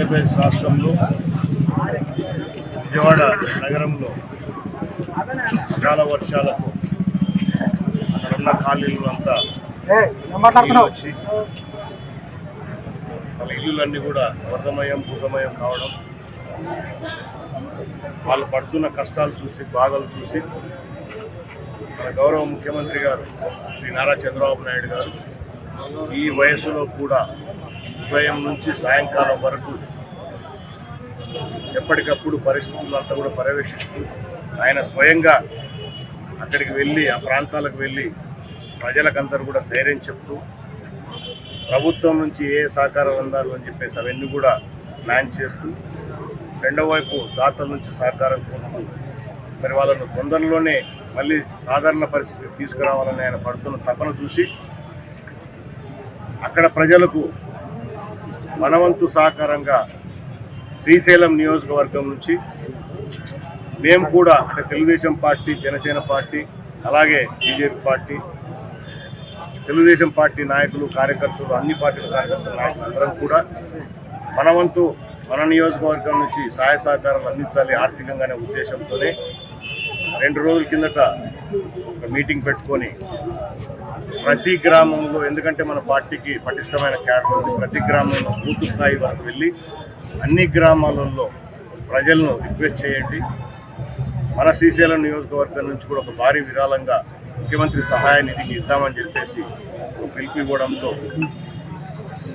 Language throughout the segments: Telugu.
ఆంధ్రప్రదేశ్ రాష్ట్రంలో విజయవాడ నగరంలో చాలా వర్షాలకు అక్కడున్న ఖాళీలు అంతా వచ్చి వాళ్ళ ఇల్లులన్నీ కూడా వరదమయం భూతమయం కావడం, వాళ్ళు పడుతున్న కష్టాలు చూసి బాధలు చూసి మన గౌరవ ముఖ్యమంత్రి గారు శ్రీ నారా చంద్రబాబు నాయుడు గారు ఈ వయసులో కూడా ఉదయం నుంచి సాయంకాలం వరకు ఎప్పటికప్పుడు పరిస్థితులంతా కూడా పర్యవేక్షిస్తూ ఆయన స్వయంగా అక్కడికి వెళ్ళి ఆ ప్రాంతాలకు వెళ్ళి ప్రజలకందరూ కూడా ధైర్యం చెప్తూ ప్రభుత్వం నుంచి ఏ సహకారం అందాలు అని చెప్పేసి అవన్నీ కూడా ప్లాన్ చేస్తూ రెండో వైపు దాతల నుంచి సహకారం కోరుతూ మరి వాళ్ళను తొందరలోనే మళ్ళీ సాధారణ పరిస్థితికి తీసుకురావాలని ఆయన పడుతున్న తపన చూసి అక్కడ ప్రజలకు మనవంతు సహకారంగా శ్రీశైలం నియోజకవర్గం నుంచి మేము కూడా అంటే తెలుగుదేశం పార్టీ, జనసేన పార్టీ, అలాగే బీజేపీ పార్టీ, తెలుగుదేశం పార్టీ నాయకులు, కార్యకర్తలు, అన్ని పార్టీల కార్యకర్తల నాయకులు అందరం కూడా మనవంతు మన నియోజకవర్గం నుంచి సహాయ సహకారాలు అందించాలి ఆర్థికంగానే ఉద్దేశంతోనే 2 రోజుల కిందట ఒక మీటింగ్ పెట్టుకొని ప్రతి గ్రామంలో, ఎందుకంటే మన పార్టీకి పటిష్టమైన క్యాడర్ ఉంది, ప్రతి గ్రామంలో బూత్ స్థాయి వరకు వెళ్ళి అన్ని గ్రామాలలో ప్రజలను రిక్వెస్ట్ చేయండి, మన శ్రీశైలం నియోజకవర్గం నుంచి కూడా ఒక భారీ విరాళంగా ముఖ్యమంత్రి సహాయ నిధికి ఇద్దామని చెప్పేసి పిలుపు ఇవ్వడంతో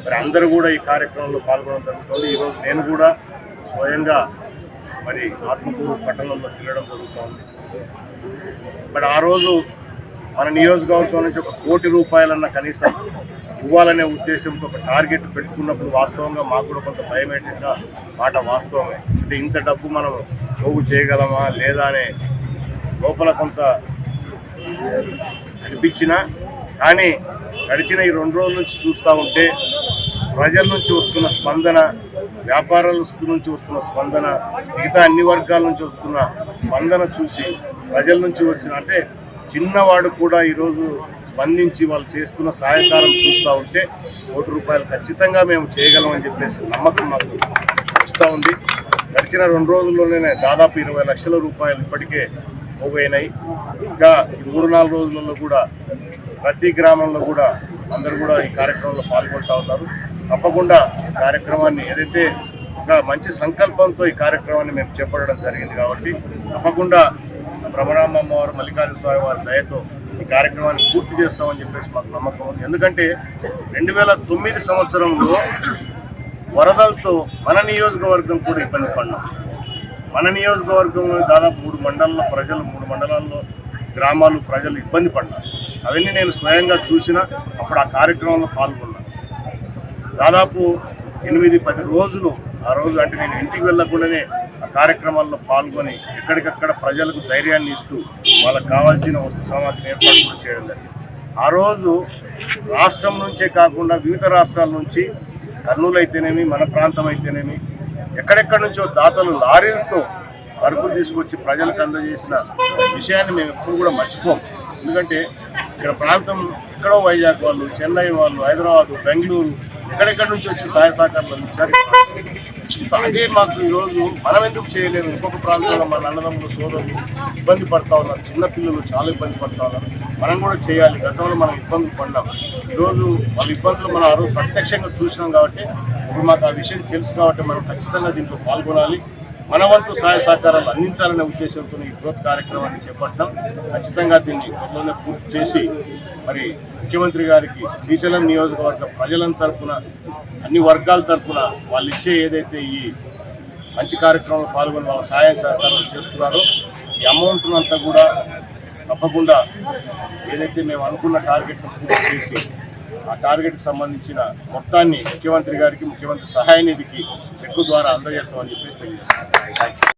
మరి అందరూ కూడా ఈ కార్యక్రమంలో పాల్గొనడం జరుగుతుంది. ఈరోజు నేను కూడా స్వయంగా మరి ఆత్మకూరు పట్టణంలో తిరగడం జరుగుతుంది. బట్ ఆ రోజు మన నియోజకవర్గం నుంచి 1 కోటి రూపాయలన్న కనీసం ఇవ్వాలనే ఉద్దేశంతో ఒక టార్గెట్ పెట్టుకున్నప్పుడు వాస్తవంగా మాకు కూడా కొంత భయమేట మాట వాస్తవమే. అంటే ఇంత డబ్బు మనం పోగు చేయగలమా లేదా అనే లోపల కొంత అనిపించినా, కానీ గడిచిన ఈ 2 రోజుల నుంచి చూస్తూ ఉంటే ప్రజల నుంచి వస్తున్న స్పందన, వ్యాపారస్తుల నుంచి వస్తున్న స్పందన, మిగతా అన్ని వర్గాల నుంచి వస్తున్న స్పందన చూసి ప్రజల నుంచి వచ్చిన అంటే చిన్నవాడు కూడా ఈరోజు స్పందించి వాళ్ళు చేస్తున్న సహాయకారం చూస్తూ ఉంటే 1 కోటి రూపాయలు ఖచ్చితంగా మేము చేయగలమని చెప్పేసి నమ్మకం మాకు వస్తూ ఉంది. గడిచిన 2 రోజుల్లోనే దాదాపు 20 లక్షల రూపాయలు ఇప్పటికే పోగైనాయి. ఇంకా ఈ 3-4 రోజులలో కూడా ప్రతి గ్రామంలో కూడా అందరూ కూడా ఈ కార్యక్రమంలో పాల్గొంటూ ఉన్నారు. తప్పకుండా కార్యక్రమాన్ని ఏదైతే ఒక మంచి సంకల్పంతో ఈ కార్యక్రమాన్ని మేము చేపట్టడం జరిగింది కాబట్టి తప్పకుండా బ్రహ్మరాంబమ్మ వారు, మల్లికార్జున స్వామి వారి దయతో ఈ కార్యక్రమాన్ని పూర్తి చేస్తామని చెప్పేసి మాకు నమ్మకం ఉంది. ఎందుకంటే 2009 సంవత్సరంలో వరదలతో మన నియోజకవర్గం కూడా ఇబ్బంది పడినాం. మన నియోజకవర్గంలో దాదాపు 3 మండలాల్లో ప్రజలు, 3 మండలాల్లో గ్రామాలు ప్రజలు ఇబ్బంది పడ్డారు. అవన్నీ నేను స్వయంగా చూసిన, అప్పుడు ఆ కార్యక్రమంలో పాల్గొన్నాను. దాదాపు 8-10 రోజులు ఆ రోజు అంటే నేను ఇంటికి వెళ్ళకుండానే ఆ కార్యక్రమాల్లో పాల్గొని ఎక్కడికక్కడ ప్రజలకు ధైర్యాన్ని ఇస్తూ వాళ్ళకు కావాల్సిన వస్తు సామాగ్రిని ఏర్పాటు కూడా చేయడం జరిగింది. ఆ రోజు రాష్ట్రం నుంచే కాకుండా వివిధ రాష్ట్రాల నుంచి, కర్నూలు అయితేనేమి, మన ప్రాంతం అయితేనేమి, ఎక్కడెక్కడి నుంచో దాతలు లారీలతో సరుకులు తీసుకొచ్చి ప్రజలకు అందజేసిన విషయాన్ని మేము ఎప్పుడు కూడా మర్చిపోం. ఎందుకంటే ఇక్కడ ప్రాంతం ఎక్కడో వైజాగ్ వాళ్ళు, చెన్నై వాళ్ళు, హైదరాబాదు, బెంగళూరు ఎక్కడెక్కడి నుంచి వచ్చి సహాయ సహకారాలు అందించారు. అదే మాకు ఈరోజు మనం ఎందుకు చేయలేము? ఇంకొక ప్రాంతంలో మన అన్నదమ్ములు, సోదరులు ఇబ్బంది పడుతూ ఉన్నారు, చిన్నపిల్లలు చాలా ఇబ్బంది పడుతూ ఉన్నారు, మనం కూడా చేయాలి. గతంలో మనం ఇబ్బందులు పడినాం, ఈరోజు వాళ్ళ ఇబ్బందులు మనం ఆ రోజు ప్రత్యక్షంగా చూసినాం కాబట్టి ఇప్పుడు మాకు ఆ విషయం తెలుసు కాబట్టి మనం ఖచ్చితంగా దీంట్లో పాల్గొనాలి, మన వంతు సహాయ సహకారాలు అందించాలనే ఉద్దేశంతో ఈ బృహత్ కార్యక్రమాన్ని చేపట్టడం. ఖచ్చితంగా దీన్ని త్వరలోనే పూర్తి చేసి మరి ముఖ్యమంత్రి గారికి శ్రీశైలం నియోజకవర్గ ప్రజల తరఫున, అన్ని వర్గాల తరఫున వాళ్ళు ఇచ్చే ఏదైతే ఈ మంచి కార్యక్రమంలో పాల్గొని వాళ్ళ సహాయ సహకారాలు చేస్తున్నారో ఈ అమౌంట్ను అంతా కూడా తప్పకుండా ఏదైతే మేము అనుకున్న టార్గెట్ను పూర్తి చేసి ఆ టార్గెట్కి సంబంధించిన మొత్తాన్ని ముఖ్యమంత్రి గారికి, ముఖ్యమంత్రి సహాయ నిధికి చెక్కు ద్వారా అందజేస్తామని చెప్పేసి తెలియజేస్తున్నాం.